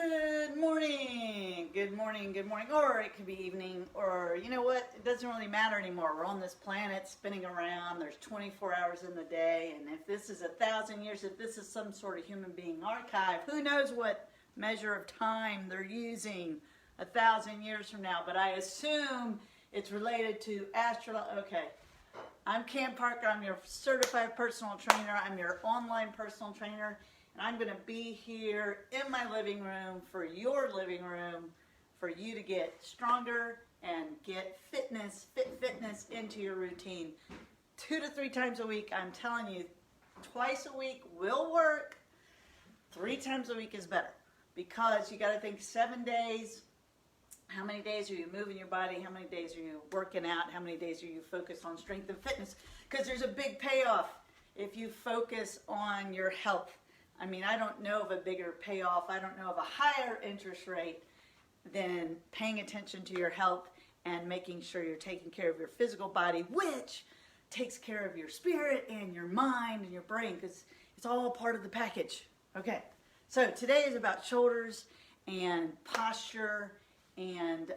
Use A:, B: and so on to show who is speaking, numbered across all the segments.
A: Good morning, good morning, good morning, or it could be evening, or you know what, it doesn't really matter anymore. We're on this planet spinning around, there's 24 hours in the day, and if this is 1,000 years, if this is some sort of human being archive, who knows what measure of time they're using 1,000 years from now, but I assume it's related to astrology. Okay, I'm Cam Parker, I'm your certified personal trainer, I'm your online personal trainer, and I'm going to be here in my living room for your living room for you to get stronger and get fitness into your routine 2 to 3 times a week. I'm telling you, twice a week will work. 3 times a week is better because you got to think 7 days. How many days are you moving your body? How many days are you working out? How many days are you focused on strength and fitness? Because there's a big payoff if you focus on your health. I mean, I don't know of a bigger payoff. I don't know of a higher interest rate than paying attention to your health and making sure you're taking care of your physical body, which takes care of your spirit and your mind and your brain, because it's all part of the package. Okay, so today is about shoulders and posture and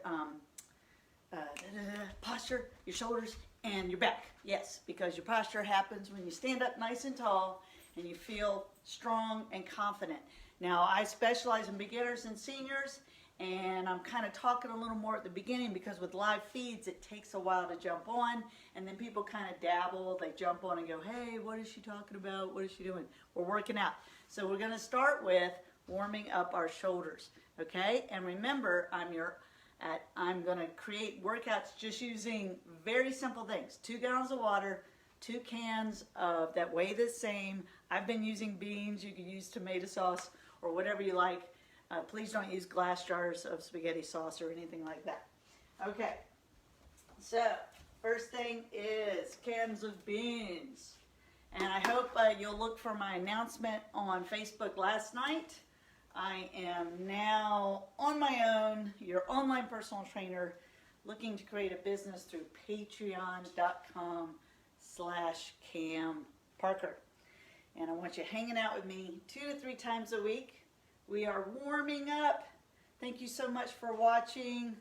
A: posture, your shoulders and your back. Yes, because your posture happens when you stand up nice and tall and you feel strong and confident. Now, I specialize in beginners and seniors, and I'm kind of talking a little more at the beginning because with live feeds, it takes a while to jump on, and then people kind of dabble. They jump on and go, hey, what is she talking about? What is she doing? We're working out. So we're going to start with warming up our shoulders, okay? And remember, I'm going to create workouts just using very simple things. 2 gallons of water, 2 cans that weigh the same. I've been using beans. You can use tomato sauce or whatever you like. Please don't use glass jars of spaghetti sauce or anything like that. Okay, so first thing is cans of beans. And I hope you'll look for my announcement on Facebook last night. I am now on my own, your online personal trainer, looking to create a business through patreon.com/Cam Parker. And I want you hanging out with me 2 to 3 times a week. We are warming up. Thank you so much for watching.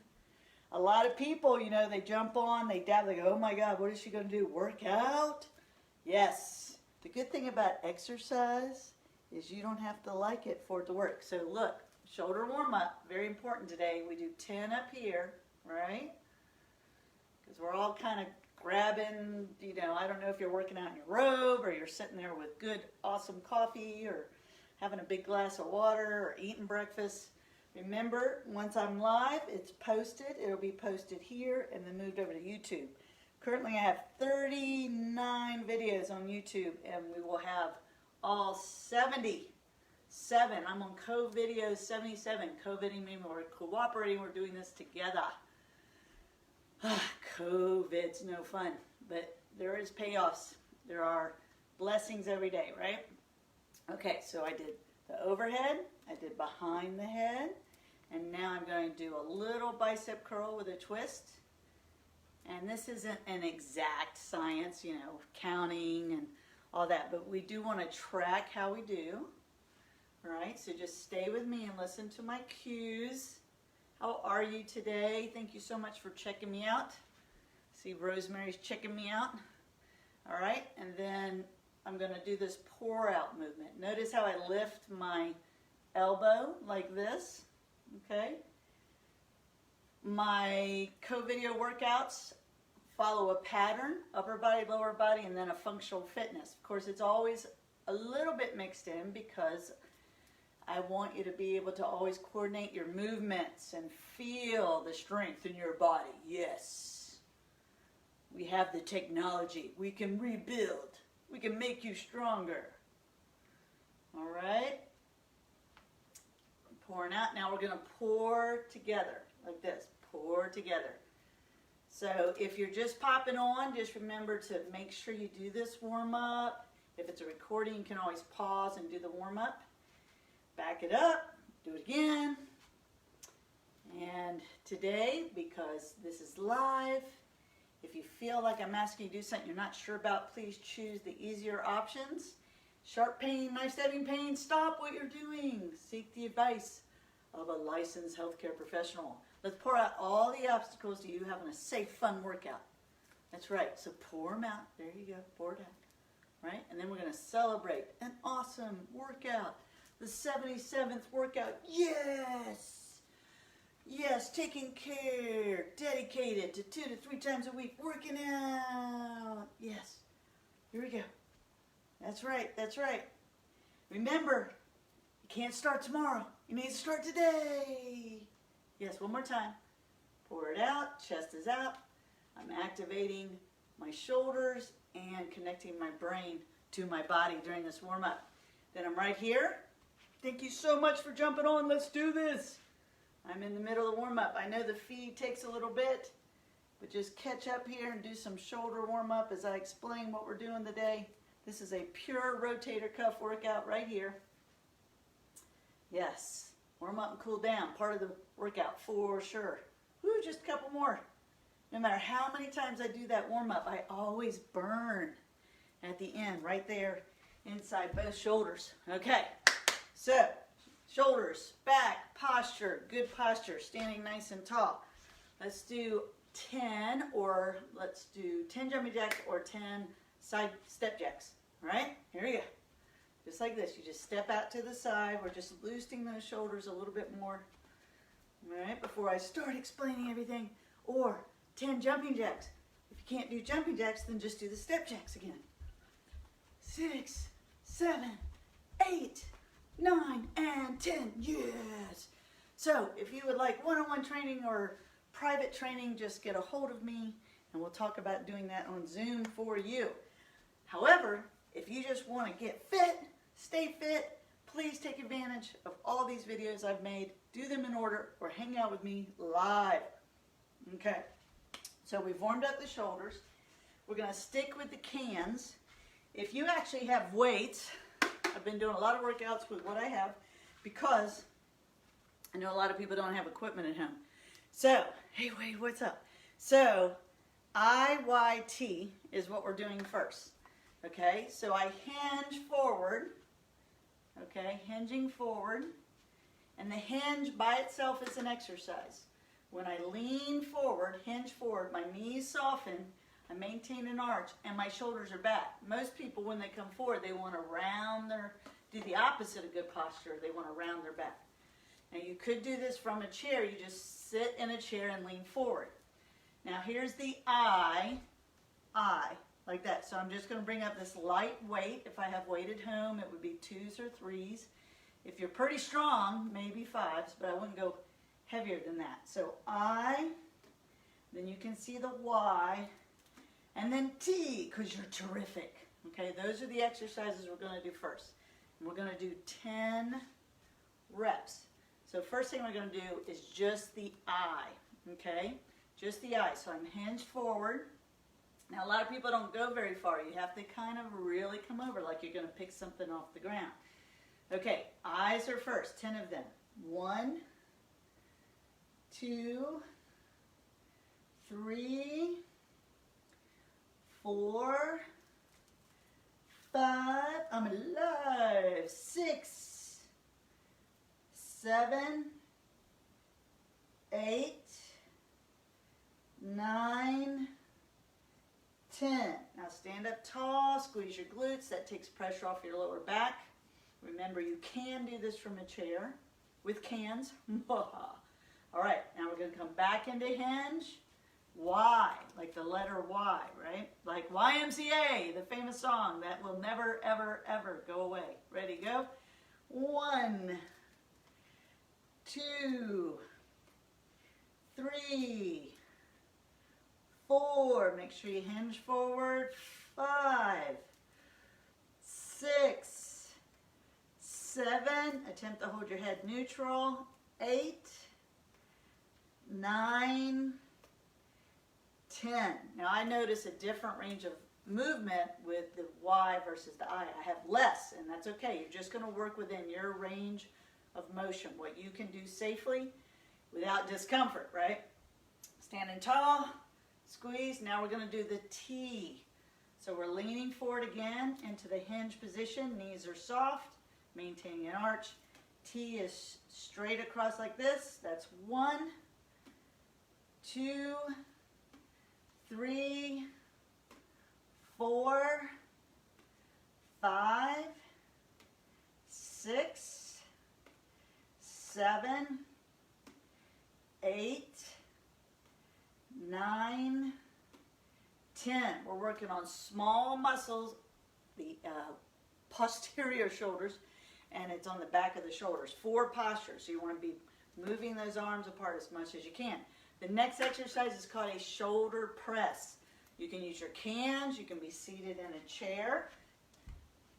A: A lot of people, you know, they jump on, they dab, they go, oh my God, what is she going to do? Work out? Yes. The good thing about exercise is you don't have to like it for it to work. So look, shoulder warm up, very important today. We do 10 up here, right? Because we're all kind of grabbing, you know, I don't know if you're working out in your robe or you're sitting there with good, awesome coffee or having a big glass of water or eating breakfast. Remember, once I'm live, it's posted. It'll be posted here and then moved over to YouTube. Currently, I have 39 videos on YouTube, and we will have all 77. I'm on CoVideo77. CoVideo means we're cooperating. We're doing this together. COVID's no fun, but there is payoffs. There are blessings every day, right? Okay, so I did the overhead, I did behind the head, and now I'm going to do a little bicep curl with a twist. And this isn't an exact science, you know, counting and all that, but we do want to track how we do. All right, so just stay with me and listen to my cues. How are you today? Thank you so much for checking me out. See, Rosemary's checking me out. All right, and then I'm going to do this pour out movement. Notice how I lift my elbow like this, okay? My CoVideo workouts follow a pattern, upper body, lower body, and then a functional fitness. Of course, it's always a little bit mixed in because I want you to be able to always coordinate your movements and feel the strength in your body. Yes. We have the technology. We can rebuild. We can make you stronger. All right. Pouring out. Now we're going to pour together like this. Pour together. So if you're just popping on, just remember to make sure you do this warm up. If it's a recording, you can always pause and do the warm up. Back it up, do it again. And today, because this is live, if you feel like I'm asking you to do something you're not sure about, please choose the easier options. Sharp pain, knife stabbing pain, stop what you're doing. Seek the advice of a licensed healthcare professional. Let's pour out all the obstacles to you having a safe, fun workout. That's right. So pour them out. There you go. Pour it out. Right? And then we're going to celebrate an awesome workout. The 77th workout. Yes! Yes, taking care. Dedicated to 2 to 3 times a week. Working out. Yes. Here we go. That's right. That's right. Remember, you can't start tomorrow. You need to start today. Yes, one more time. Pour it out. Chest is out. I'm activating my shoulders and connecting my brain to my body during this warm-up. Then I'm right here. Thank you so much for jumping on. Let's do this. I'm in the middle of the warm-up. I know the feed takes a little bit, but just catch up here and do some shoulder warm-up as I explain what we're doing today. This is a pure rotator cuff workout right here. Yes, warm up and cool down. Part of the workout for sure. Woo, just a couple more. No matter how many times I do that warm up, I always burn at the end, right there inside both shoulders. Okay, so shoulders, back, posture, good posture, standing nice and tall. Let's do 10 or let's do 10 jumping jacks or 10 side step jacks. All right, here we go. Just like this, you just step out to the side. We're just loosening those shoulders a little bit more. All right, before I start explaining everything. Or 10 jumping jacks. If you can't do jumping jacks, then just do the step jacks again. 6, 7, 8, 9, and 10. Yes. So if you would like one-on-one training or private training, just get a hold of me and we'll talk about doing that on Zoom for you. However, if you just want to get fit, stay fit, please take advantage of all these videos I've made. Do them in order or hang out with me live. Okay, so we've warmed up the shoulders. We're going to stick with the cans. If you actually have weights, I've been doing a lot of workouts with what I have because I know a lot of people don't have equipment at home. So, hey Wade, what's up? So, IYT is what we're doing first. Okay, so I hinge forward, okay, hinging forward, and the hinge by itself is an exercise. When I lean forward, hinge forward, my knees soften, I maintain an arch, and my shoulders are back. Most people, when they come forward, they want to do the opposite of good posture. They want to round their back. Now, you could do this from a chair. You just sit in a chair and lean forward. Now, here's the I, like that. So I'm just going to bring up this light weight. If I have weight at home, it would be 2s or 3s. If you're pretty strong, maybe 5s, but I wouldn't go heavier than that. So I, then you can see the Y, and then T, because you're terrific. Okay, those are the exercises we're going to do first. And we're going to do 10 reps. So first thing we're going to do is just the I, okay? Just the I. So I'm hinged forward. Now, a lot of people don't go very far. You have to kind of really come over like you're going to pick something off the ground. Okay, eyes are first, 10 of them. 1, 2, 3, 4, 5, I'm alive, 6, 7, 8, 9, 10. Now stand up tall, squeeze your glutes. That takes pressure off your lower back. Remember, you can do this from a chair with cans. All right, now we're going to come back into hinge. Y, like the letter Y, right? Like YMCA, the famous song that will never, ever, ever go away. Ready, go? 1, 2, 3, 4, make sure you hinge forward, 5, 6, 7, attempt to hold your head neutral, 8, 9, 10. Now I notice a different range of movement with the Y versus the I. I have less, and that's okay. You're just going to work within your range of motion, what you can do safely without discomfort, right? Standing tall. Squeeze. Now we're going to do the T. So we're leaning forward again into the hinge position. Knees are soft, maintaining an arch. T is straight across like this. That's 1, 2, 3, 4, 5, 6, 7, 8, 9, 10. We're working on small muscles, the posterior shoulders, and it's on the back of the shoulders. 4 postures, so you want to be moving those arms apart as much as you can. The next exercise is called a shoulder press. You can use your cans, you can be seated in a chair.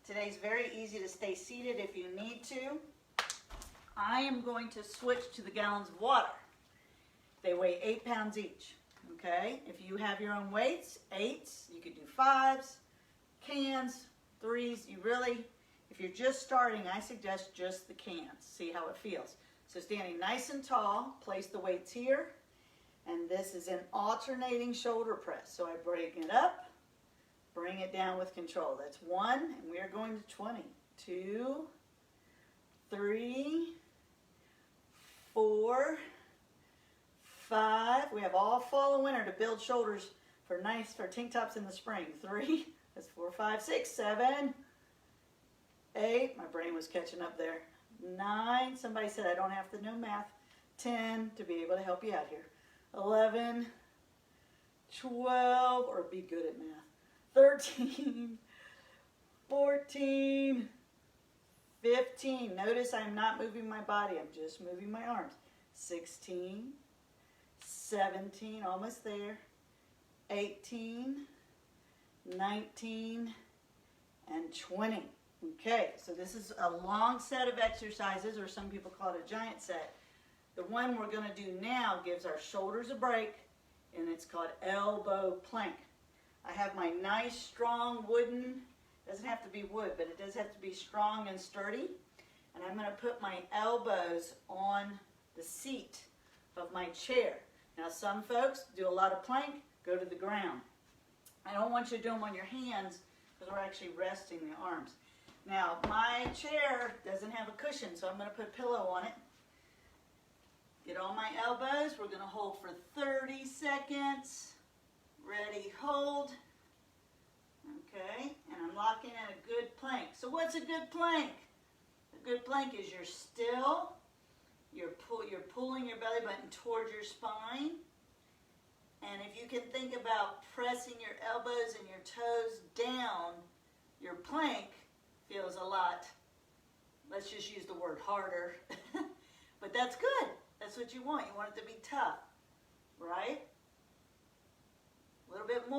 A: Today's very easy to stay seated if you need to. I am going to switch to the gallons of water. They weigh 8 pounds each. Okay, if you have your own weights, 8s, you could do 5s, cans, 3s. You really, if you're just starting, I suggest just the cans. See how it feels. So standing nice and tall, place the weights here, and this is an alternating shoulder press. So I bring it up, bring it down with control. That's 1, and we are going to 20. 2, 3, 4, 5. We have all fall and winter to build shoulders for tank tops in the spring. 3, that's 4, 5, 6, 7, 8. My brain was catching up there. 9. Somebody said I don't have to know math. 10 to be able to help you out here. 11, 12, or be good at math. 13, 14, 15. Notice I'm not moving my body. I'm just moving my arms. 16, 17, almost there, 18, 19, and 20. Okay, so this is a long set of exercises, or some people call it a giant set. The one we're going to do now gives our shoulders a break, and it's called elbow plank. I have my nice, strong wooden, doesn't have to be wood, but it does have to be strong and sturdy. And I'm going to put my elbows on the seat of my chair. Now some folks do a lot of plank, go to the ground. I don't want you to do them on your hands because we're actually resting the arms. Now my chair doesn't have a cushion, so I'm going to put a pillow on it. Get on my elbows. We're going to hold for 30 seconds. Ready, hold. Okay, and I'm locking in a good plank. So what's a good plank? A good plank is you're still. You're pulling your belly button towards your spine. And if you can think about pressing your elbows and your toes down, your plank feels a lot, let's just use the word harder. But that's good. That's what you want. You want it to be tough, right? A little bit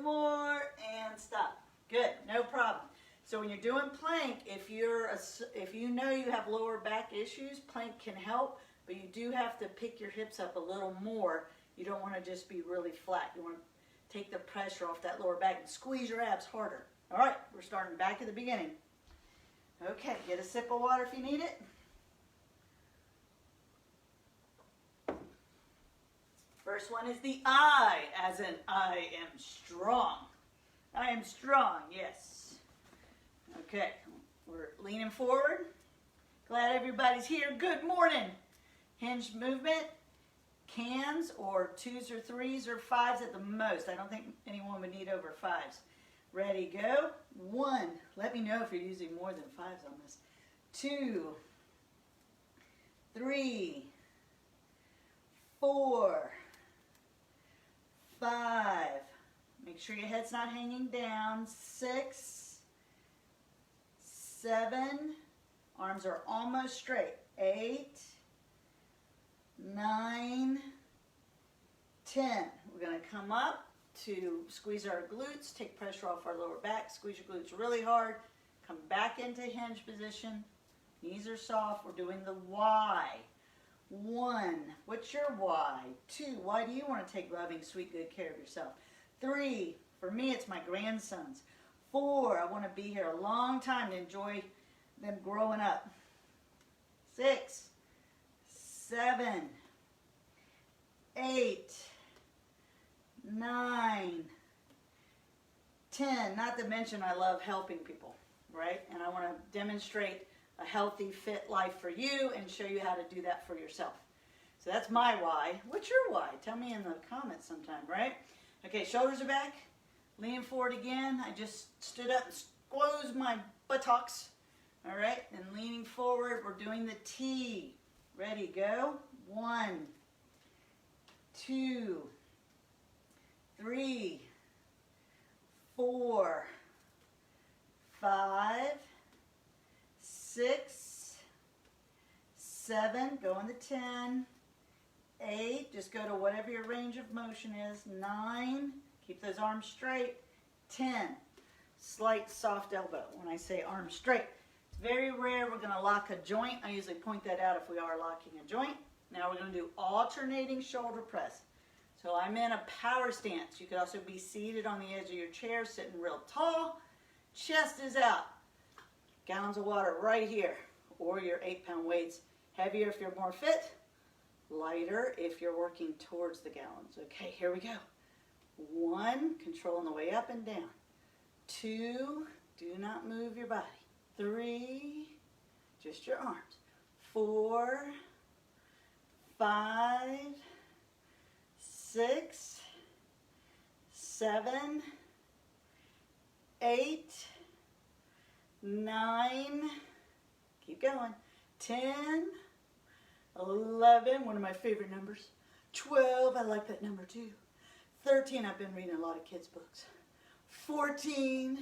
A: more, and stop. Good, no problem. So when you're doing plank, if you know you have lower back issues, plank can help, but you do have to pick your hips up a little more. You don't want to just be really flat. You want to take the pressure off that lower back and squeeze your abs harder. All right, we're starting back at the beginning. Okay, get a sip of water if you need it. First one is the I, as in I am strong. I am strong, yes. Okay, we're leaning forward. Glad everybody's here. Good morning. Hinge movement, cans or 2s or 3s or 5s at the most. I don't think anyone would need over 5s. Ready, go. 1. Let me know if you're using more than 5s on this. 2, 3, 4, 5. Make sure your head's not hanging down. 6, 7. Arms are almost straight. 8, 9, 10. We're going to come up to squeeze our glutes, take pressure off our lower back, squeeze your glutes really hard, come back into hinge position. Knees are soft. We're doing the Y. 1, what's your why? 2, why do you want to take loving, sweet, good care of yourself? 3, for me it's my grandsons. 4, I want to be here a long time to enjoy them growing up. 6, 7, 8, 9, 10. Not to mention I love helping people, right? And I want to demonstrate a healthy, fit life for you and show you how to do that for yourself. So that's my why. What's your why? Tell me in the comments sometime, right? Okay, shoulders are back. Lean forward again. I just stood up and squoze my buttocks. All right, and leaning forward, we're doing the T. Ready, go. 1, 2, 3, 4, 5, 6, 7, go on to 10, 8, just go to whatever your range of motion is, 9, keep those arms straight, 10, slight soft elbow. When I say arms straight, it's very rare we're going to lock a joint. I usually point that out if we are locking a joint. Now we're going to do alternating shoulder press. So I'm in a power stance. You could also be seated on the edge of your chair, sitting real tall. Chest is out. Gallons of water right here. Or your 8-pound weights. Heavier if you're more fit. Lighter if you're working towards the gallons. Okay, here we go. 1, controlling the way up and down. 2, do not move your body. 3, just your arms. 4, 5, 6, 7, 8, 9, keep going, 10, 11, one of my favorite numbers, 12, I like that number too, 13, I've been reading a lot of kids' books, 14,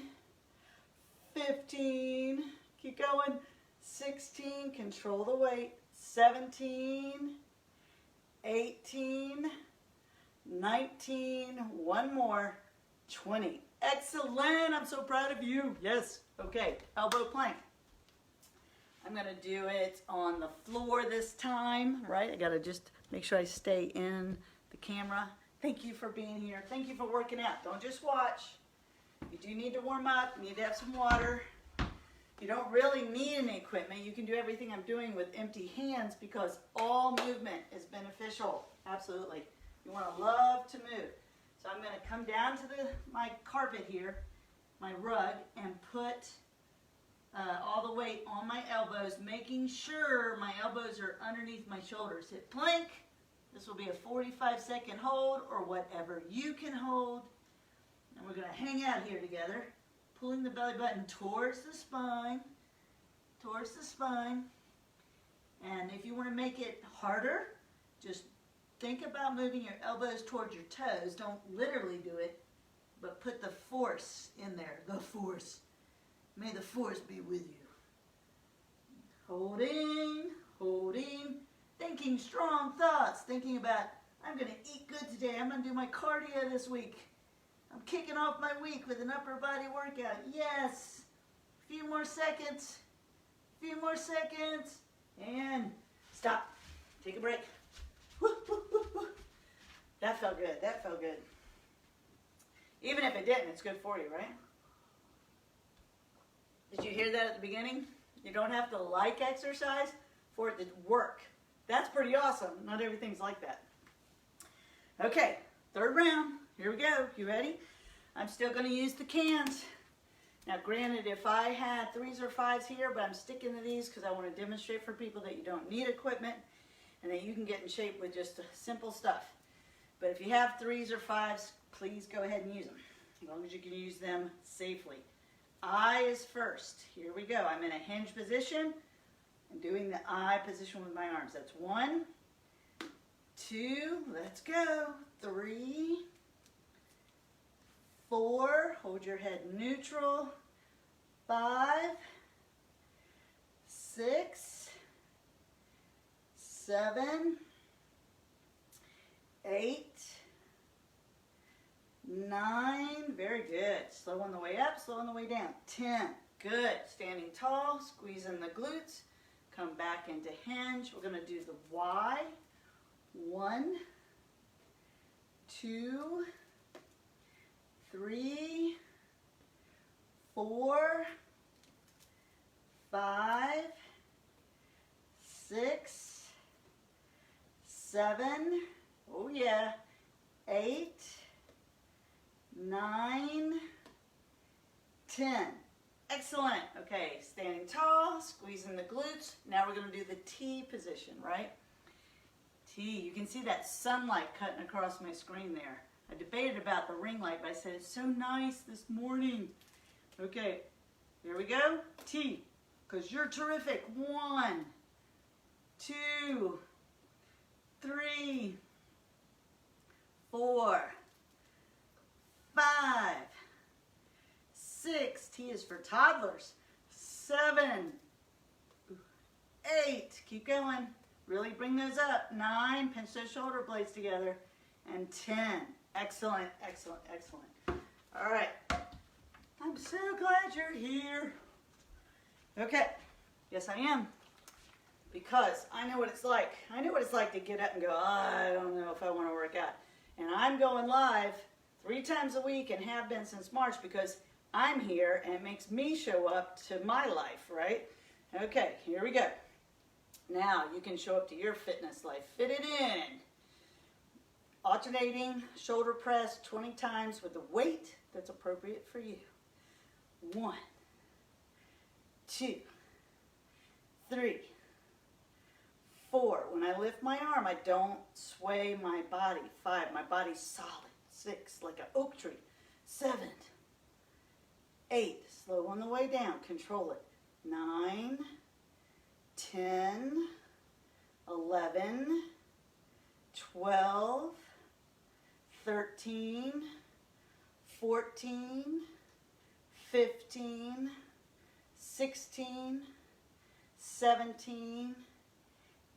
A: 15, keep going, 16, control the weight, 17, 18, 19, one more, 20. Excellent, I'm so proud of you. Yes, okay, elbow plank. I'm gonna do it on the floor this time, right? I gotta just make sure I stay in the camera. Thank you for being here. Thank you for working out. Don't just watch. You do need to warm up, you need to have some water. You don't really need any equipment. You can do everything I'm doing with empty hands because all movement is beneficial. Absolutely. You want to love to move. So I'm going to come down to my carpet here, my rug, and put all the weight on my elbows, making sure my elbows are underneath my shoulders. Hit plank. This will be a 45-second hold or whatever you can hold. And we're going to hang out here together. Pulling the belly button towards the spine, and if you want to make it harder, just think about moving your elbows towards your toes. Don't literally do it, but put the force in there, the force. May the force be with you. Holding, holding, thinking strong thoughts, thinking about, I'm going to eat good today, I'm going to do my cardio this week. I'm kicking off my week with an upper body workout. Yes. A few more seconds. And stop. Take a break. Woo, woo, woo, woo. That felt good. That felt good. Even if it didn't, it's good for you, right? Did you hear that at the beginning? You don't have to like exercise for it to work. That's pretty awesome. Not everything's like that. Okay, third round. Here we go. You ready? I'm still going to use the cans. Now, granted, if I had 3s or 5s here, but I'm sticking to these because I want to demonstrate for people that you don't need equipment and that you can get in shape with just simple stuff. But if you have 3s or 5s, please go ahead and use them, as long as you can use them safely. I is first. Here we go. I'm in a hinge position and doing the I position with my arms. That's 1, 2, let's go, 3, 4, hold your head neutral, 5, 6, 7, 8, 9, very good. Slow on the way up, slow on the way down. 10, good. Standing tall, squeezing the glutes, come back into hinge. We're going to do the Y. 1, 2, 3, 4, 5, 6, 7, oh yeah, 8, 9, 10. Excellent. Okay, standing tall, squeezing the glutes. Now we're going to do the T position, right? T. You can see that sunlight cutting across my screen there. I debated about the ring light, but I said it's so nice this morning. Okay, here we go. T, because you're terrific. 1, 2, 3, 4, 5, 6. T is for toddlers. 7, 8. Keep going. Really bring those up. 9. Pinch those shoulder blades together. And 10. Excellent, excellent, excellent. All right. I'm so glad you're here. Okay. Yes, I am. Because I know what it's like. I know what it's like to get up and go, I don't know if I want to work out. And I'm going live 3 times a week and have been since March because I'm here and it makes me show up to my life, right? Okay, here we go. Now you can show up to your fitness life. Fit it in. Alternating shoulder press 20 times with the weight that's appropriate for you. 1, 2, 3, 4. When I lift my arm, I don't sway my body. 5, my body's solid. 6, like an oak tree. 7, 8, slow on the way down, control it. 9, 10, 11, 12, 13, 14, 15, 16, 17,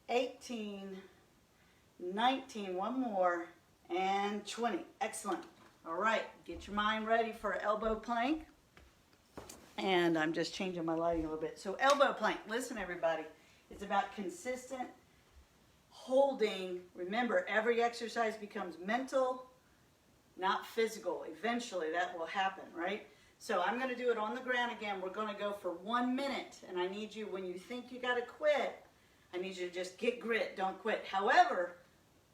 A: 18, 19, one more, and 20. Excellent. All right, get your mind ready for elbow plank. And I'm just changing my lighting a little bit. So elbow plank, listen everybody, it's about consistent holding. Remember, every exercise becomes mental, not physical. Eventually that will happen, right? So I'm going to do it on the ground again. We're going to go for 1 minute. And I need you, when you think you got to quit, I need you to just get grit, don't quit. However,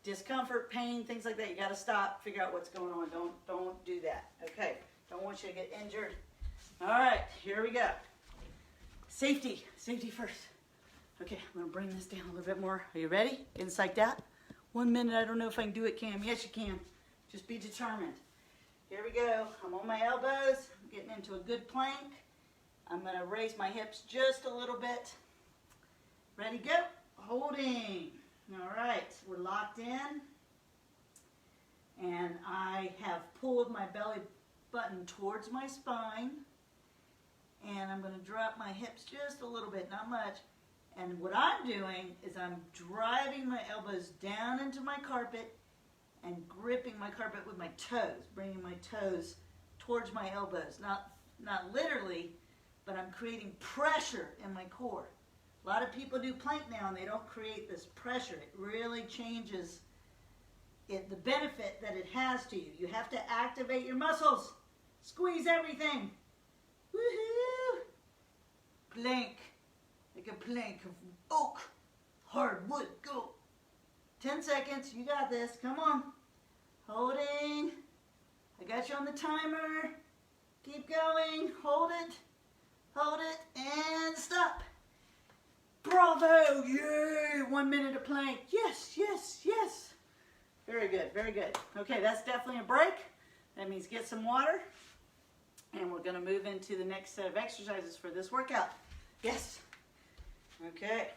A: discomfort, pain, things like that, you got to stop, figure out what's going on. Don't do that, okay? Don't want you to get injured. All right, here we go. Safety first. Okay, I'm gonna bring this down a little bit more. Are you ready? Getting psyched out? 1 minute, I don't know if I can do it, Cam. Yes, you can. Just be determined. Here we go. I'm on my elbows. I'm getting into a good plank. I'm gonna raise my hips just a little bit. Ready, go. Holding. All right, we're locked in. And I have pulled my belly button towards my spine. And I'm going to drop my hips just a little bit, not much. And what I'm doing is I'm driving my elbows down into my carpet and gripping my carpet with my toes, bringing my toes towards my elbows. Not literally, but I'm creating pressure in my core. A lot of people do plank now and they don't create this pressure. It really changes the benefit that it has to you. You have to activate your muscles. Squeeze everything. Woohoo! Plank, like a plank of oak, hard wood, go. 10 seconds, you got this, come on. Holding, I got you on the timer. Keep going, hold it, and stop. Bravo, yay, 1 minute of plank. Yes, yes, yes. Very good, very good. Okay, that's definitely a break. That means get some water. And we're going to move into the next set of exercises for this workout. Yes. Okay.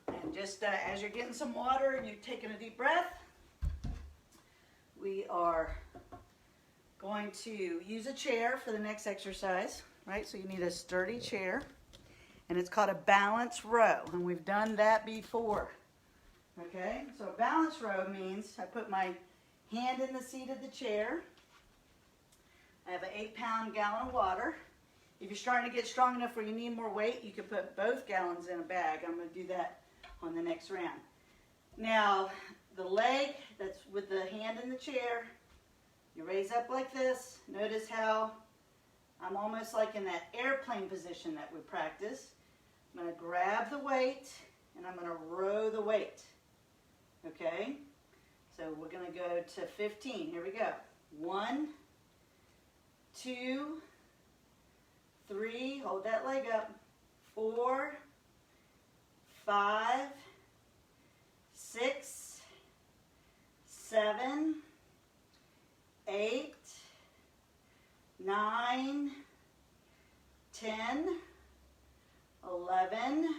A: And just as you're getting some water and you're taking a deep breath, we are going to use a chair for the next exercise, right? So you need a sturdy chair. And it's called a balance row. And we've done that before. Okay? So a balance row means I put my hand in the seat of the chair. I have an 8-pound gallon of water. If you're starting to get strong enough where you need more weight, you can put both gallons in a bag. I'm going to do that on the next round. Now, the leg that's with the hand in the chair, you raise up like this. Notice how I'm almost like in that airplane position that we practice. I'm going to grab the weight and I'm going to row the weight. Okay? So we're going to go to 15. Here we go. 1, 2, 3, hold that leg up, 4, 5, 6, 7, 8, 9, 10, 11,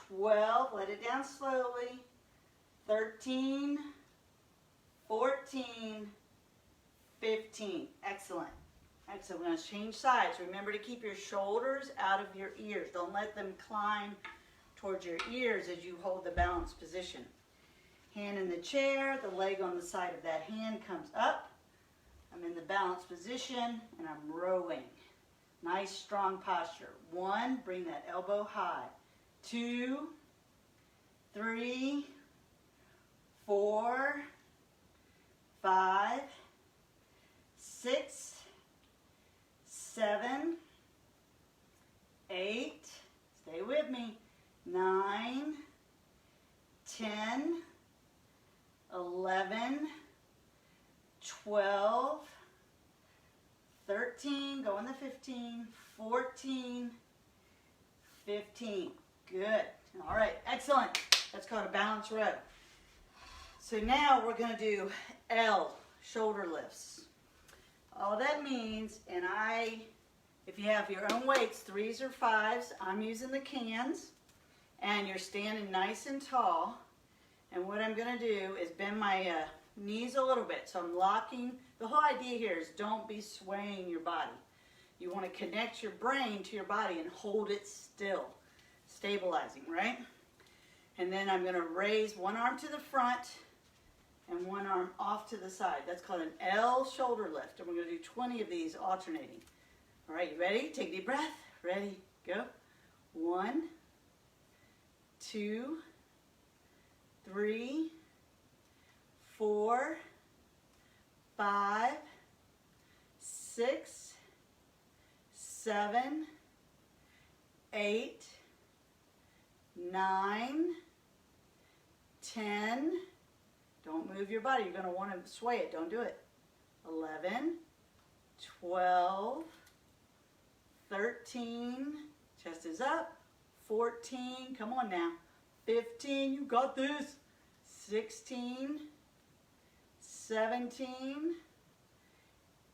A: 12, let it down slowly, 13, 14, 15. Excellent. Excellent. We're going to change sides. Remember to keep your shoulders out of your ears. Don't let them climb towards your ears as you hold the balanced position. Hand in the chair, the leg on the side of that hand comes up. I'm in the balanced position and I'm rowing. Nice strong posture. 1, bring that elbow high. 2, 3, 4, 5, 6, 7, 8, stay with me, 9, 10, 11, 12, 13, go in the 15, 14, 15. Good. All right, excellent. That's called a balance row. So now we're going to do L, shoulder lifts. All that means, and if you have your own weights, 3s or 5s, I'm using the cans, and you're standing nice and tall. And what I'm going to do is bend my knees a little bit. So I'm locking. The whole idea here is don't be swaying your body. You want to connect your brain to your body and hold it still, stabilizing, right? And then I'm going to raise one arm to the front and one arm off to the side. That's called an L shoulder lift. And we're going to do 20 of these alternating. All right, you ready? Take a deep breath. Ready, go. 1, 2, 3, 4, 5, 6, 7, 8, 9, 10. Don't move your body. You're going to want to sway it. Don't do it. 11, 12, 13, chest is up. 14, come on now. 15, you got this. 16, 17,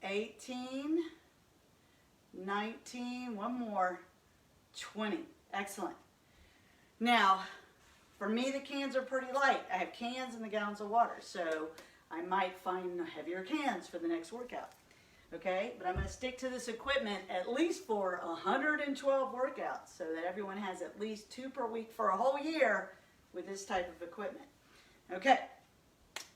A: 18, 19, one more, 20. Excellent. Now, for me, the cans are pretty light. I have cans and the gallons of water, so I might find heavier cans for the next workout. Okay, but I'm going to stick to this equipment at least for 112 workouts so that everyone has at least 2 per week for a whole year with this type of equipment. Okay,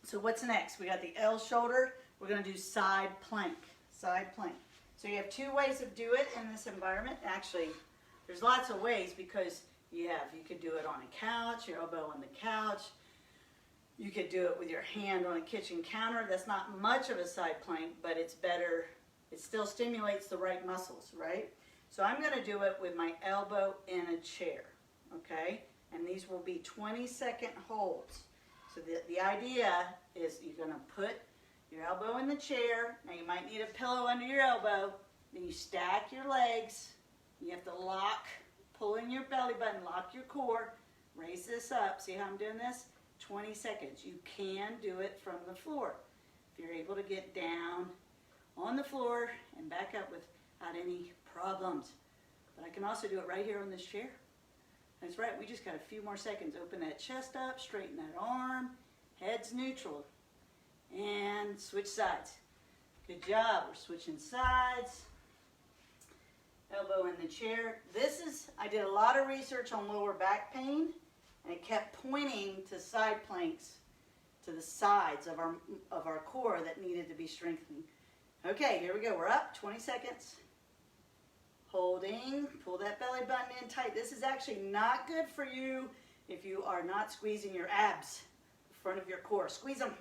A: so what's next? We got the L shoulder. We're going to do side plank. Side plank. So you have 2 ways of do it in this environment. Actually, there's lots of ways because you could do it on a couch, your elbow on the couch. You could do it with your hand on a kitchen counter. That's not much of a side plank, but it's better. It still stimulates the right muscles, right? So I'm going to do it with my elbow in a chair, okay? And these will be 20-second holds. So the idea is you're going to put your elbow in the chair. Now you might need a pillow under your elbow. Then you stack your legs. You have to lock, pull in your belly button, lock your core, raise this up. See how I'm doing this? 20 seconds. You can do it from the floor. If you're able to get down on the floor and back up without any problems. But I can also do it right here on this chair. That's right, we just got a few more seconds. Open that chest up, straighten that arm, head's neutral, and switch sides. Good job, we're switching sides. Elbow in the chair. I did a lot of research on lower back pain, and it kept pointing to side planks, to the sides of our core that needed to be strengthened. Okay, here we go. We're up, 20 seconds. Holding, pull that belly button in tight. This is actually not good for you if you are not squeezing your abs, the front of your core. Squeeze them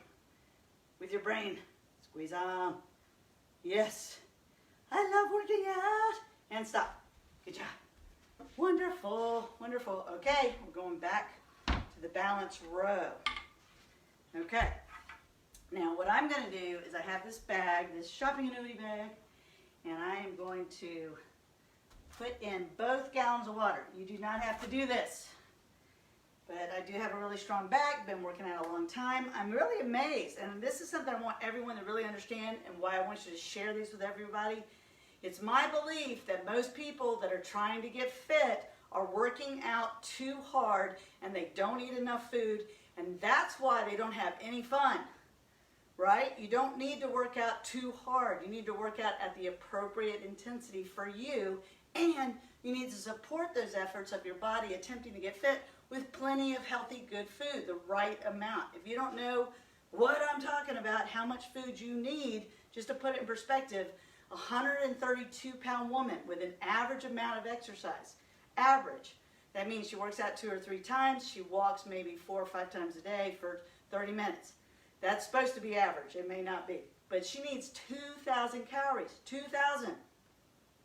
A: with your brain. Squeeze them. Yes. I love working out. And stop. Good job. Wonderful, wonderful. Okay, we're going back to the balance row. Okay, Now what I'm going to do is I have this bag, this shopping annuity bag, and I am going to put in both gallons of water. You do not have to do this, but I do have a really strong bag, been working out a long time. I'm really amazed, and this is something I want everyone to really understand and why I want you to share these with everybody. It's my belief that most people that are trying to get fit are working out too hard and they don't eat enough food, and that's why they don't have any fun, right? You don't need to work out too hard. You need to work out at the appropriate intensity for you, and you need to support those efforts of your body attempting to get fit with plenty of healthy, good food, the right amount. If you don't know what I'm talking about, how much food you need, just to put it in perspective, a 132-pound woman with an average amount of exercise, average, that means she works out 2 or 3 times, she walks maybe 4 or 5 times a day for 30 minutes. That's supposed to be average, it may not be, but she needs 2,000 calories, 2,000.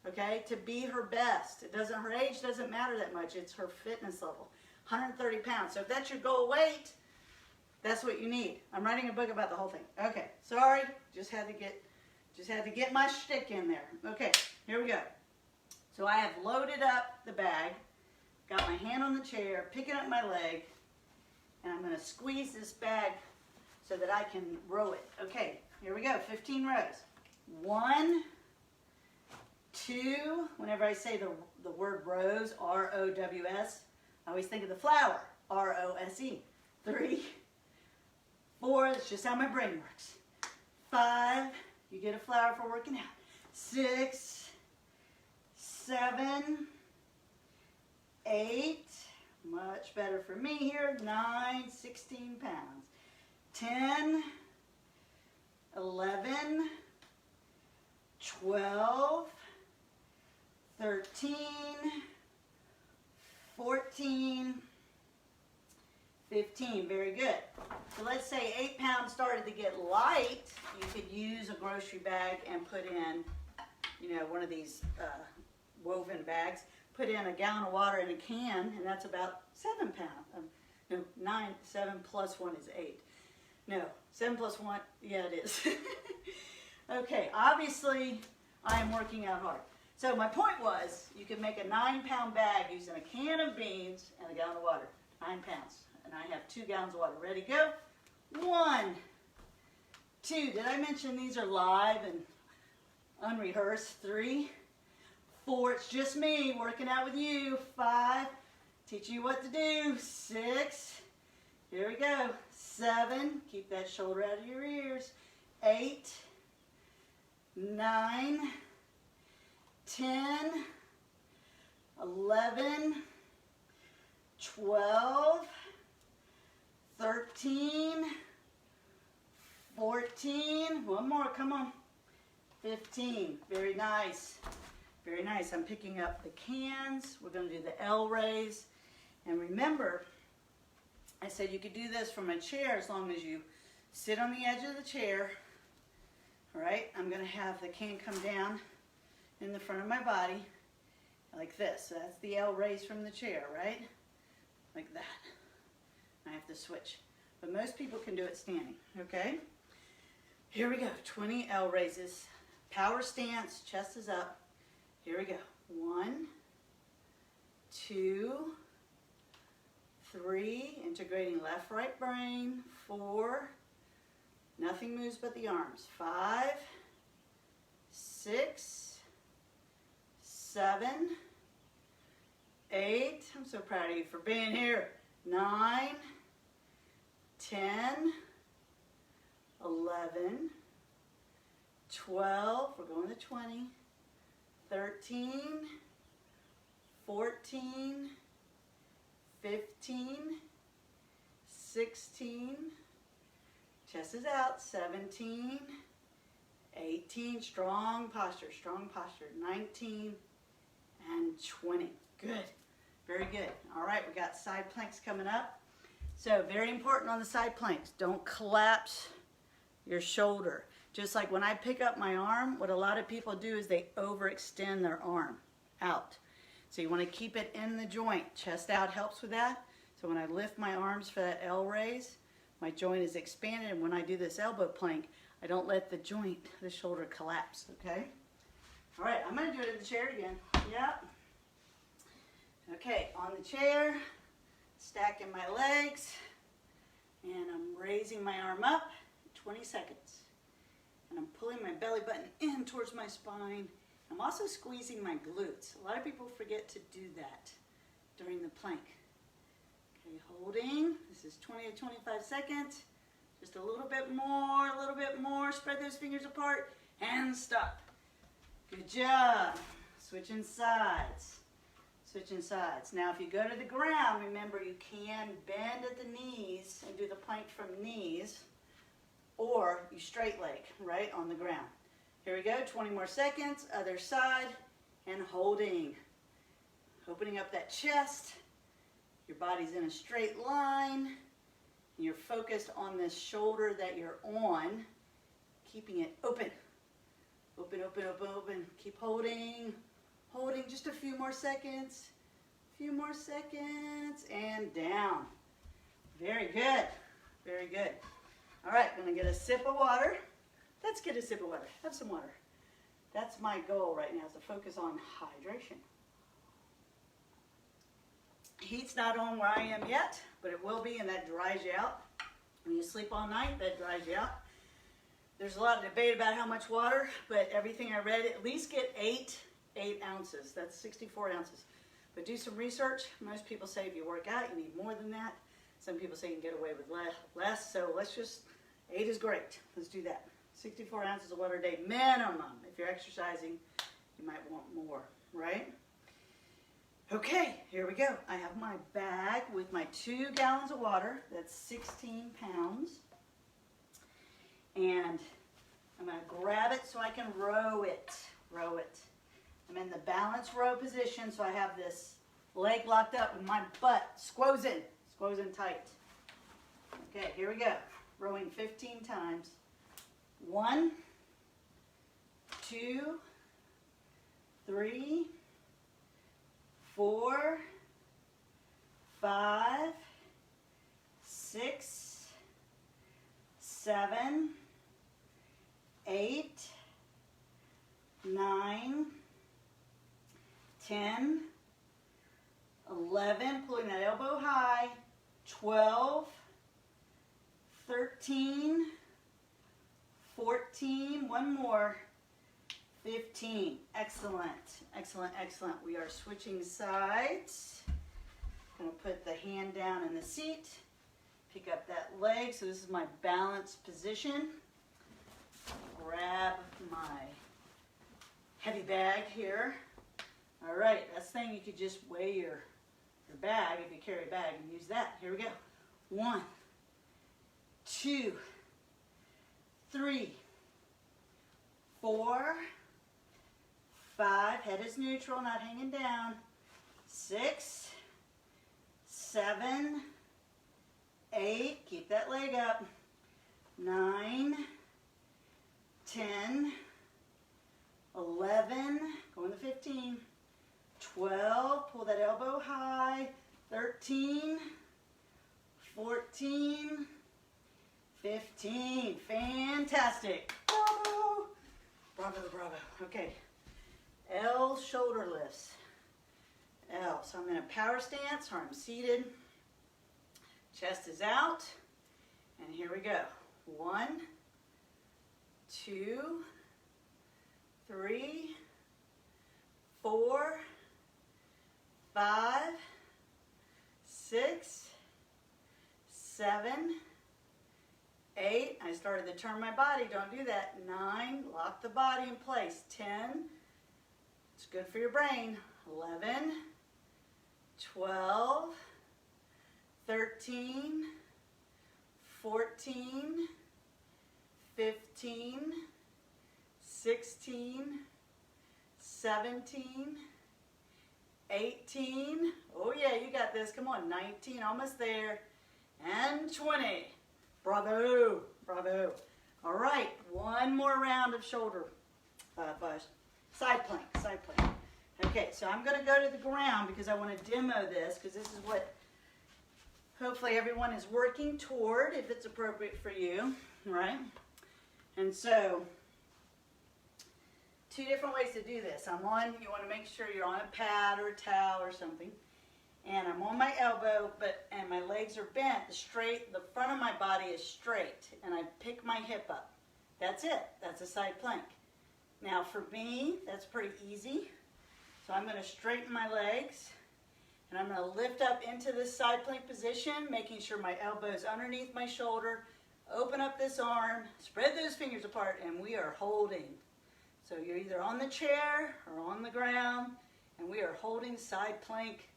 A: Okay, to be her best. Her age doesn't matter that much. It's her fitness level. 130 pounds. So if that's your goal weight, that's what you need. I'm writing a book about the whole thing. Okay, sorry, just had to get my shtick in there. Okay, here we go. So I have loaded up the bag, got my hand on the chair, picking up my leg, and I'm going to squeeze this bag so that I can row it. Okay, here we go. 15 rows. 1, 2, whenever I say the word rose, R-O-W-S, I always think of the flower, R-O-S-E. 3, 4, that's just how my brain works. 5, you get a flower for working out. 6, 7, 8, much better for me here, 9, 16 pounds. 10, 11, 12, 13, 14, 15. Very good. So let's say 8 pounds started to get light. You could use a grocery bag and put in, one of these woven bags. Put in a gallon of water in a can, and that's about 7 pounds. 7 plus 1 is 8. No, 7 plus 1, yeah, it is. Okay, obviously, I am working out hard. So my point was, you can make a 9-pound bag using a can of beans and a gallon of water. 9 pounds. And I have 2 gallons of water. Ready, go? 1, 2. Did I mention these are live and unrehearsed? 3, 4. It's just me working out with you. 5. Teaching you what to do. 6. Here we go. 7. Keep that shoulder out of your ears. 8. 9, 10, 11, 12, 13, 14, one more, come on, 15. Very nice. Very nice. I'm picking up the cans. We're going to do the L raise. And remember, I said you could do this from a chair as long as you sit on the edge of the chair. All right, I'm going to have the can come down in the front of my body like this. So that's the L raise from the chair, right? Like that. I have to switch. But most people can do it standing, okay? Here we go, 20 L raises. Power stance, chest is up. Here we go. 1, 2, 3, integrating left, right brain. 4, nothing moves but the arms. 5, 6, 7, 8. I'm so proud of you for being here. 9, 10, 11, 12. We're going to 20. 13, 14, 15, 16. Chest is out. 17, 18, strong posture, 19, and 20. Good, very good. All right, we got side planks coming up. So very important on the side planks, don't collapse your shoulder. Just like when I pick up my arm, what a lot of people do is they overextend their arm out. So you want to keep it in the joint. Chest out helps with that. So when I lift my arms for that L raise, my joint is expanded, and when I do this elbow plank, I don't let the joint, the shoulder collapse, okay? All right, I'm gonna do it in the chair again. Yep. Okay, on the chair, stacking my legs, and I'm raising my arm up, 20 seconds. And I'm pulling my belly button in towards my spine. I'm also squeezing my glutes. A lot of people forget to do that during the plank. Okay, holding. This is 20 to 25 seconds. Just a little bit more, a little bit more. Spread those fingers apart and stop. Good job. Switching sides. Switching sides. Now if you go to the ground, remember you can bend at the knees and do the plank from knees, or you straight leg, right, on the ground. Here we go, 20 more seconds, other side, and holding. Opening up that chest, your body's in a straight line, and you're focused on this shoulder that you're on, keeping it open. Open, open, open, open. Keep holding, holding, just a few more seconds, and down. Very good, very good. All right, gonna get a sip of water. Let's get a sip of water. Have some water. That's my goal right now, is to focus on hydration. Heat's not on where I am yet, but it will be, and that dries you out. When you sleep all night, that dries you out. There's a lot of debate about how much water, but everything I read, at least get 8 ounces. That's 64 ounces. But do some research. Most people say if you work out, you need more than that. Some people say you can get away with less, so let's just, 8 is great. Let's do that. 64 ounces of water a day minimum. If you're exercising, you might want more, right? Okay, here we go. I have my bag with my 2 gallons of water. That's 16 pounds. And I'm going to grab it so I can row it. Row it. I'm in the balanced row position, so I have this leg locked up and my butt squozen tight. Okay, here we go. Rowing 15 times. 1, 2, 3, 4, 5, 6, 7, 8, 9, 10, 11, pulling that elbow high, 12, 13, 14, one more, 15. Excellent, excellent, excellent. We are switching sides. I'm going to put the hand down in the seat, pick up that leg. So this is my balanced position. Grab my heavy bag here. All right, that's the thing, you could just weigh your bag if you carry a bag and use that. Here we go. 1, 2, 3, 4, 5, head is neutral, not hanging down, 6, 7, 8, keep that leg up, 9, 10, 11, going to 15, 12, pull that elbow high, 13, 14, 15, fantastic. Bravo, bravo, bravo. Okay, L shoulder lifts. L, so I'm in a power stance, arms seated, chest is out, and here we go. 1, 2, 3, 4, 5, 6, 7, 8, I started to turn my body, don't do that. 9, lock the body in place. 10, it's good for your brain. 11, 12, 13, 14, 15, 16, 17, 18, oh yeah, you got this, come on, 19, almost there, and 20. Bravo, bravo. All right, one more round of shoulder, side plank, side plank. Okay, so I'm going to go to the ground because I want to demo this, because this is what hopefully everyone is working toward, if it's appropriate for you, right? And so, two different ways to do this. You want to make sure you're on a pad or a towel or something. And I'm on my elbow, and my legs are bent straight. The front of my body is straight, and I pick my hip up. That's it. That's a side plank. Now for me, that's pretty easy. So I'm going to straighten my legs, and I'm going to lift up into this side plank position, making sure my elbow is underneath my shoulder. Open up this arm, spread those fingers apart, and we are holding. So you're either on the chair or on the ground, and we are holding side plank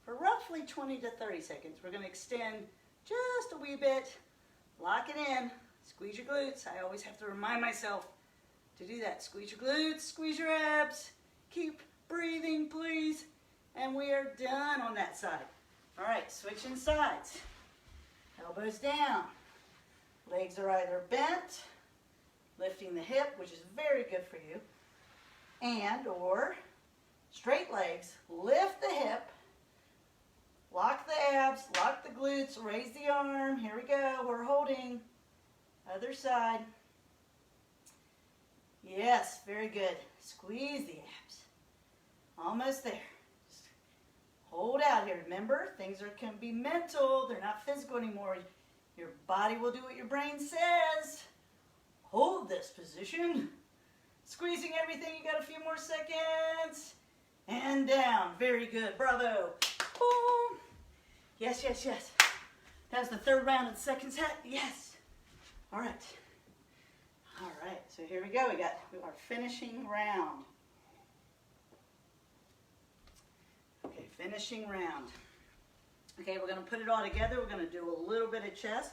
A: for roughly 20 to 30 seconds. We're going to extend just a wee bit, lock it in, squeeze your glutes. I always have to remind myself to do that. Squeeze your glutes, squeeze your abs, keep breathing, please. And we are done on that side. All right, switching sides. Elbows down. Legs are either bent, lifting the hip, which is very good for you, and or straight legs, lift the hip, lock the abs, lock the glutes, raise the arm. Here we go. We're holding. Other side. Yes, very good. Squeeze the abs. Almost there. Just hold out here. Remember, things can be mental. They're not physical anymore. Your body will do what your brain says. Hold this position. Squeezing everything. You got a few more seconds. And down. Very good. Bravo. Boom. Yes, yes, yes. That was the third round of the second set. Yes. All right. All right. So here we go. We got our finishing round. Okay, finishing round. Okay, we're going to put it all together. We're going to do a little bit of chest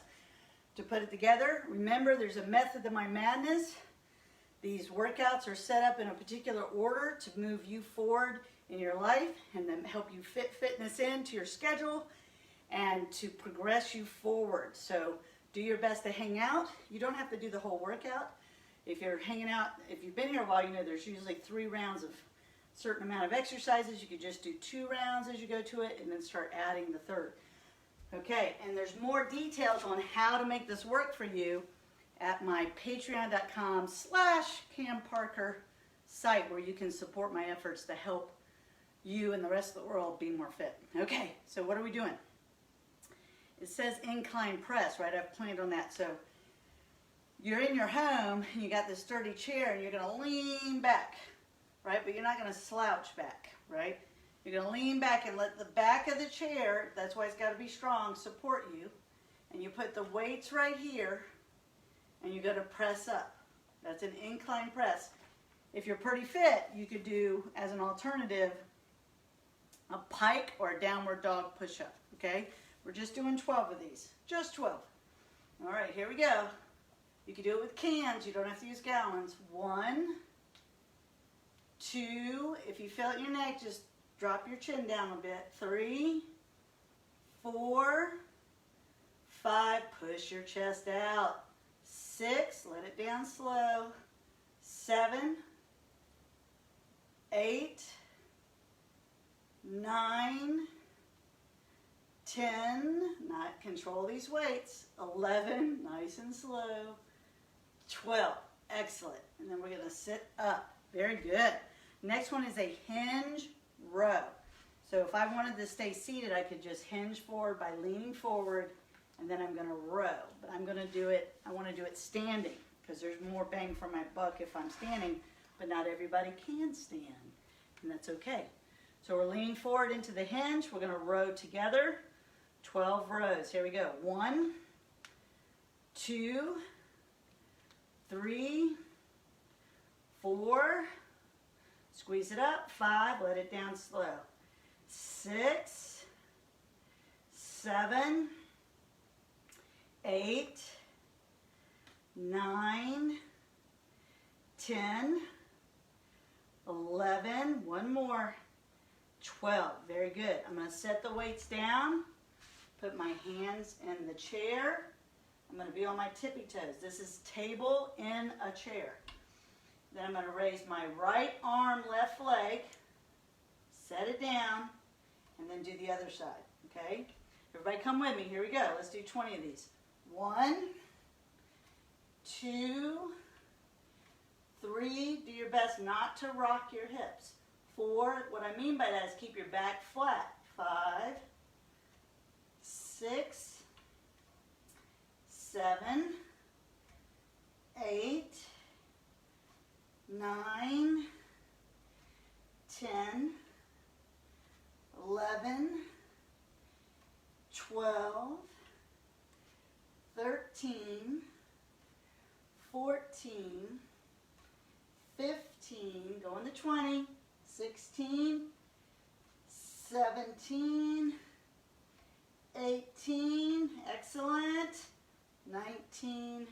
A: to put it together. Remember, there's a method to my madness. These workouts are set up in a particular order to move you forward in your life and then help you fit fitness into your schedule and to progress you forward. So do your best to hang out. You don't have to do the whole workout. If you're hanging out, if you've been here a while, you know there's usually 3 rounds of a certain amount of exercises. You could just do 2 rounds as you go to it and then start adding the third. Okay, and there's more details on how to make this work for you at my patreon.com/CamParker site, where you can support my efforts to help you and the rest of the world be more fit. Okay, so what are we doing? It says incline press, right? I've planned on that. So you're in your home and you got this sturdy chair and you're going to lean back, right? But you're not going to slouch back, right? You're going to lean back and let the back of the chair, that's why it's got to be strong, support you. And you put the weights right here and you're going to press up. That's an incline press. If you're pretty fit, you could do, as an alternative, a pike or a downward dog push-up, okay? We're just doing 12 of these, just 12. All right, here we go. You can do it with cans. You don't have to use gallons. 1, 2. If you feel it in your neck, just drop your chin down a bit. 3, 4, 5. Push your chest out. 6. Let it down slow. 7, 8, 9, 10, not control these weights. 11, nice and slow. 12, excellent. And then we're going to sit up. Very good. Next one is a hinge row. So if I wanted to stay seated, I could just hinge forward by leaning forward, and then I'm going to row. But I'm going to do it, I want to do it standing, because there's more bang for my buck if I'm standing, but not everybody can stand, and that's okay. So we're leaning forward into the hinge. We're going to row together. 12 rows. Here we go. 1, 2, 3, 4. Squeeze it up. 5. Let it down slow. 6, 7, 8, 9, 10, 11. One more. 12. Very good. I'm going to set the weights down. Put my hands in the chair. I'm going to be on my tippy toes. This is table in a chair. Then I'm going to raise my right arm, left leg, set it down, and then do the other side, okay? Everybody come with me. Here we go. Let's do 20 of these. 1, 2, 3. Do your best not to rock your hips. 4. What I mean by that is keep your back flat. 5, 6, 7, 8, 9, 10, 11, 12, 13, 14, 15, going to 20, 16, 17, 18, excellent, 19,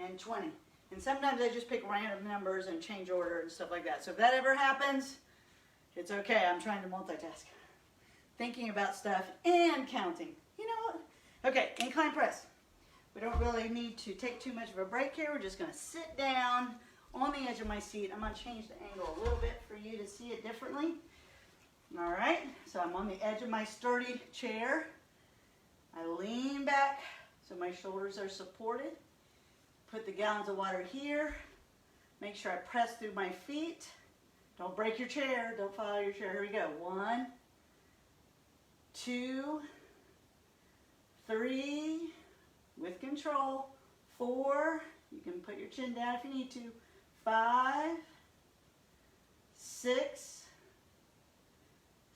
A: and 20. And sometimes I just pick random numbers and change order and stuff like that. So if that ever happens, it's okay. I'm trying to multitask. Thinking about stuff and counting. You know what? Okay, incline press. We don't really need to take too much of a break here. We're just going to sit down on the edge of my seat. I'm going to change the angle a little bit for you to see it differently. All right, so I'm on the edge of my sturdy chair. I lean back so my shoulders are supported. Put the gallons of water here. Make sure I press through my feet. Don't break your chair. Don't fall out of your chair. Here we go. 1, 2, 3, with control. 4, you can put your chin down if you need to. 5, 6,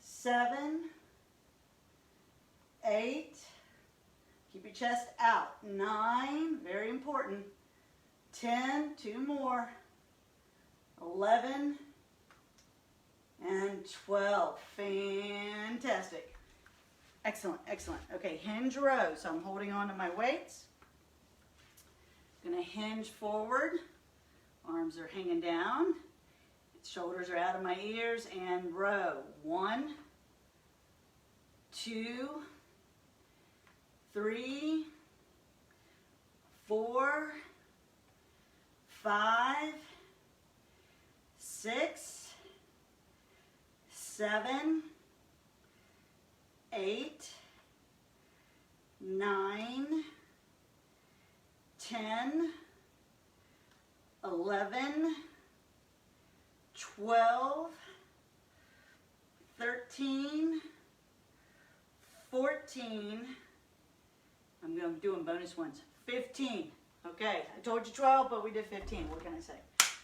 A: 7, 8, keep your chest out. 9, very important. 10, 2 more. 11, and 12. Fantastic. Excellent, excellent. Okay, hinge row. So I'm holding on to my weights. I'm going to hinge forward. Arms are hanging down. Shoulders are out of my ears, and row. 1, 2, 3, 4, 5, 6, 7, 8, 9, 10, 11, 12, 13, 14, I'm doing bonus ones, 15. Okay, I told you 12, but we did 15. What can I say?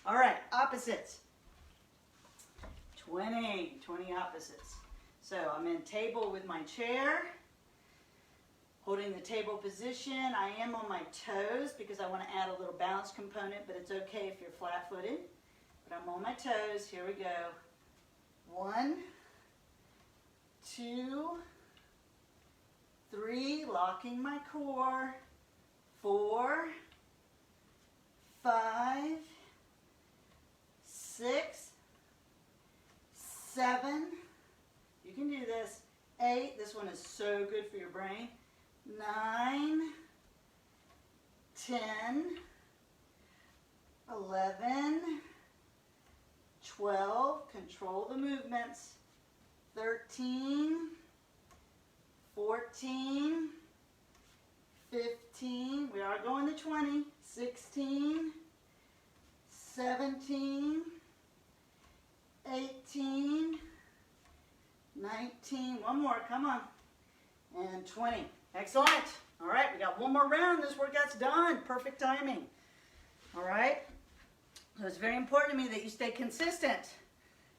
A: All right, opposites. 20 opposites. So I'm in table with my chair, holding the table position. I am on my toes because I want to add a little balance component, but it's okay if you're flat-footed. But I'm on my toes. Here we go. 1, 2, 3, locking my core. 4, 5, 6, 7, you can do this. 8, this one is so good for your brain. 9, 10, 11, 12, control the movements. 13, 14, 15, we are going to 20, 16, 17, 18, 19, one more, come on, and 20. Excellent. All right, we got one more round. This workout's done. Perfect timing. All right, so it's very important to me that you stay consistent.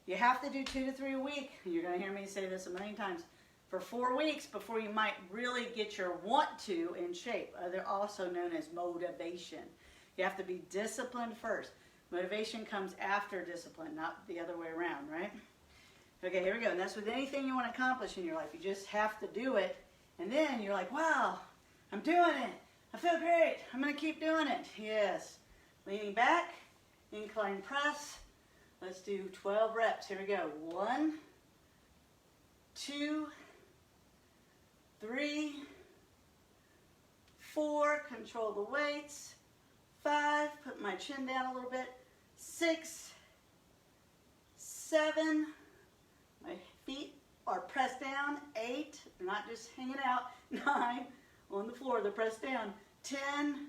A: You have to do 2 to 3 a week. You're going to hear me say this a million times. For 4 weeks before you might really get your want to in shape. They're also known as motivation. You have to be disciplined first. Motivation comes after discipline, not the other way around, right? Okay, here we go. And that's with anything you want to accomplish in your life. You just have to do it. And then you're like, wow, I'm doing it. I feel great. I'm going to keep doing it. Yes. Leaning back, incline press. Let's do 12 reps. Here we go. 1, 2, 3, 4, control the weights. 5, put my chin down a little bit. 6, 7, my feet are pressed down. 8, not just hanging out. 9, on the floor, they're pressed down. 10,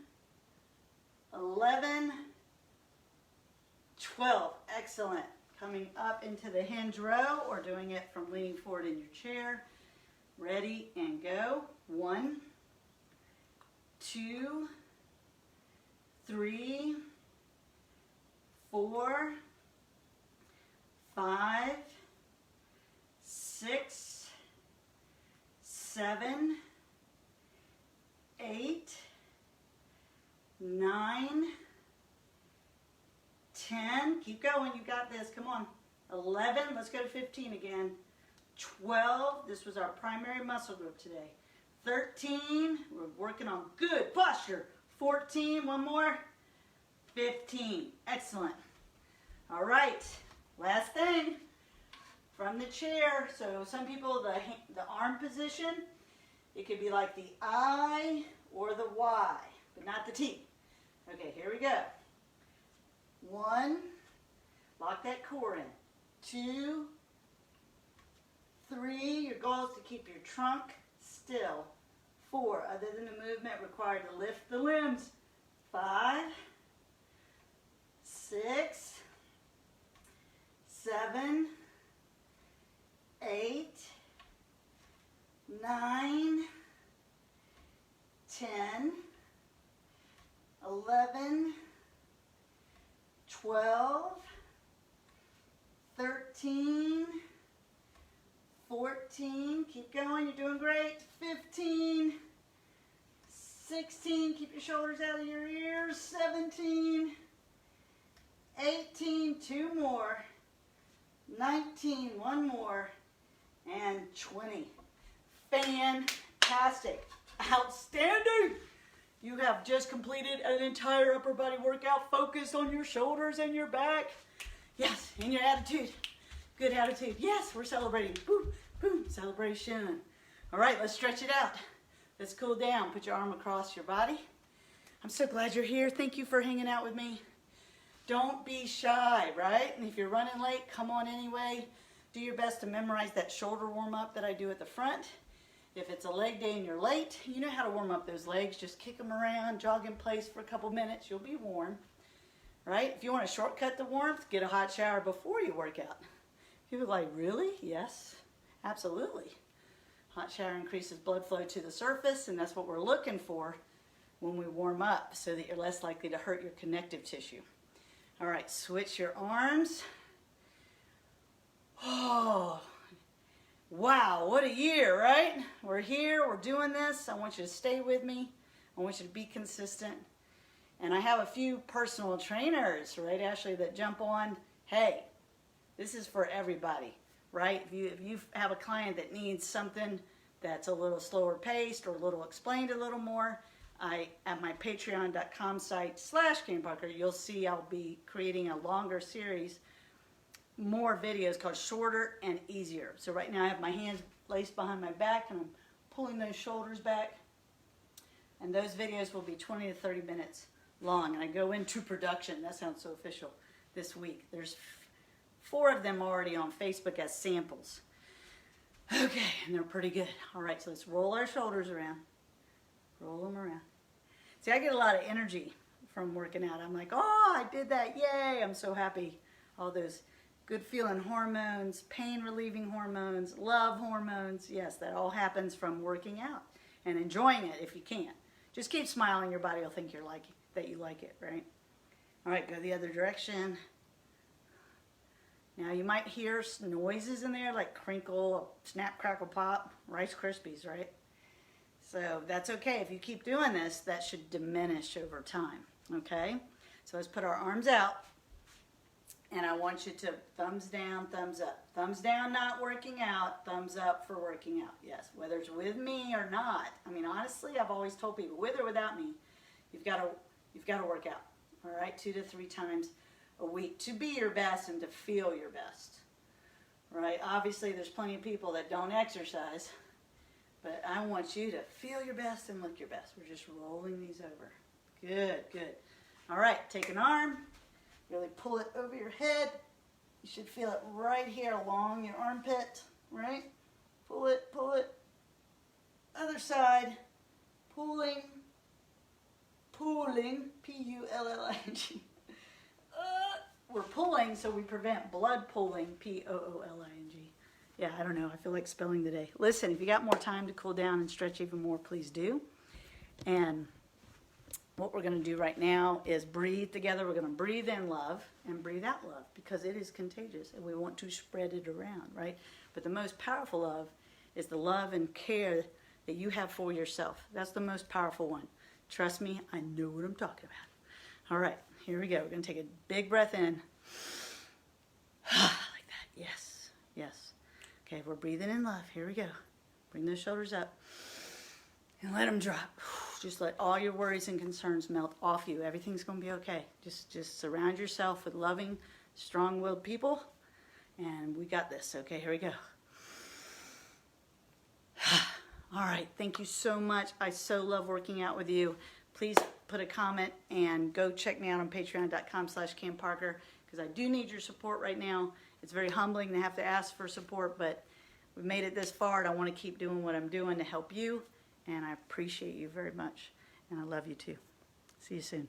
A: 11, 12. Excellent. Coming up into the hinge row or doing it from leaning forward in your chair. Ready and go. 1, 2, 3, 4, 5, 6, 7, 8, 9, 10. Keep going. You got this. Come on. 11. Let's go to 15 again. 12. This was our primary muscle group today. 13. We're working on good posture. 14. One more. 15. Excellent. All right. Last thing. From the chair. So some people, the arm position, it could be like the I or the Y, but not the T. Okay, here we go. 1, lock that core in. 2, 3, your goal is to keep your trunk still. 4, other than the movement required to lift the limbs. 5, 6, 7, 8, 9, 10, 11, 12, 13, 14, keep going, you're doing great, 15, 16, keep your shoulders out of your ears, 17, 18, 2 more, 19, 1 more, and 20. Fantastic. Outstanding. You have just completed an entire upper body workout focused on your shoulders and your back. Yes, and your attitude. Good attitude. Yes, we're celebrating. Boom, boom, celebration. All right, let's stretch it out. Let's cool down. Put your arm across your body. I'm so glad you're here. Thank you for hanging out with me. Don't be shy, right? And if you're running late, come on anyway. Do your best to memorize that shoulder warm-up that I do at the front. If it's a leg day and you're late, you know how to warm up those legs. Just kick them around, jog in place for a couple minutes. You'll be warm, right? If you want to shortcut the warmth, get a hot shower before you work out. People are like, really? Yes, absolutely. Hot shower increases blood flow to the surface, and that's what we're looking for when we warm up so that you're less likely to hurt your connective tissue. All right, switch your arms. Oh, wow, what a year, right? We're here, we're doing this. I want you to stay with me. I want you to be consistent. And I have a few personal trainers, right, Ashley, that jump on. Hey, this is for everybody, right? If you have a client that needs something that's a little slower paced or a little explained a little more, at my patreon.com site /KaneParker, you'll see I'll be creating a longer series, more videos called Shorter and Easier. So right now I have my hands placed behind my back and I'm pulling those shoulders back. And those videos will be 20 to 30 minutes long. And I go into production, that sounds so official, this week. There's 4 of them already on Facebook as samples. Okay, and they're pretty good. All right, so let's roll our shoulders around. Roll them around. See, I get a lot of energy from working out. I'm like, oh, I did that, yay, I'm so happy. All those good feeling hormones, pain relieving hormones, love hormones. Yes, that all happens from working out and enjoying it if you can. Just keep smiling, your body will think you like it, right? All right, go the other direction. Now you might hear noises in there like crinkle, snap, crackle, pop, Rice Krispies, right? So that's okay. If you keep doing this, that should diminish over time, okay? So let's put our arms out. And I want you to thumbs down, thumbs up. Thumbs down, not working out. Thumbs up for working out. Yes, whether it's with me or not. I mean, honestly, I've always told people, with or without me, you've got to work out. All right, 2 to 3 times a week to be your best and to feel your best. Right? Obviously, there's plenty of people that don't exercise, but I want you to feel your best and look your best. We're just rolling these over. Good, good. All right, take an arm. Really pull it over your head. You should feel it right here along your armpit, right? Pull it, other side, pulling, P-U-L-L-I-N-G. We're pulling so we prevent blood pooling, P-O-O-L-I-N-G. Yeah, I don't know. I feel like spelling today. Listen, if you got more time to cool down and stretch even more, please do. And what we're going to do right now is breathe together. We're going to breathe in love and breathe out love because it is contagious and we want to spread it around, right? But the most powerful love is the love and care that you have for yourself. That's the most powerful one. Trust me, I know what I'm talking about. All right, here we go. We're going to take a big breath in. Like that. Yes, yes. Okay, we're breathing in love. Here we go. Bring those shoulders up and let them drop. Just let all your worries and concerns melt off you. Everything's going to be okay. Just surround yourself with loving, strong-willed people, and we got this. Okay, here we go. All right, thank you so much. I so love working out with you. Please put a comment and go check me out on patreon.com/CamParker because I do need your support right now. It's very humbling to have to ask for support, but we've made it this far, and I want to keep doing what I'm doing to help you, and I appreciate you very much, and I love you too. See you soon.